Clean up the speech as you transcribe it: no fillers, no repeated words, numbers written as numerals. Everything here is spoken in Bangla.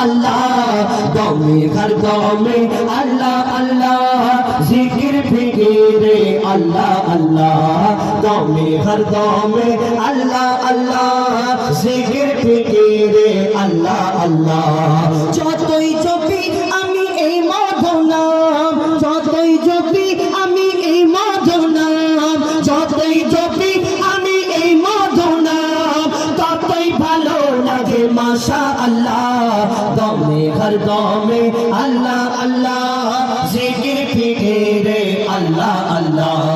अल्लाह दमे हर दमे अल्लाह अल्लाह जिक्र फिकिरे अल्लाह अल्लाह दमे हर दमे अल्लाह अल्लाह जिक्र फिकिरे अल्लाह अल्लाह যতই জপি আমি এই মধুর নাম যতই জপি আমি এই মধুর নাম যতই জপি আমি এই মধুর নাম ততই ভালো লাগে মাশাআল্লাহ দমে হর দমে আল্লাহ আল্লাহ জিকির ফিকিরে আল্লাহ আল্লাহ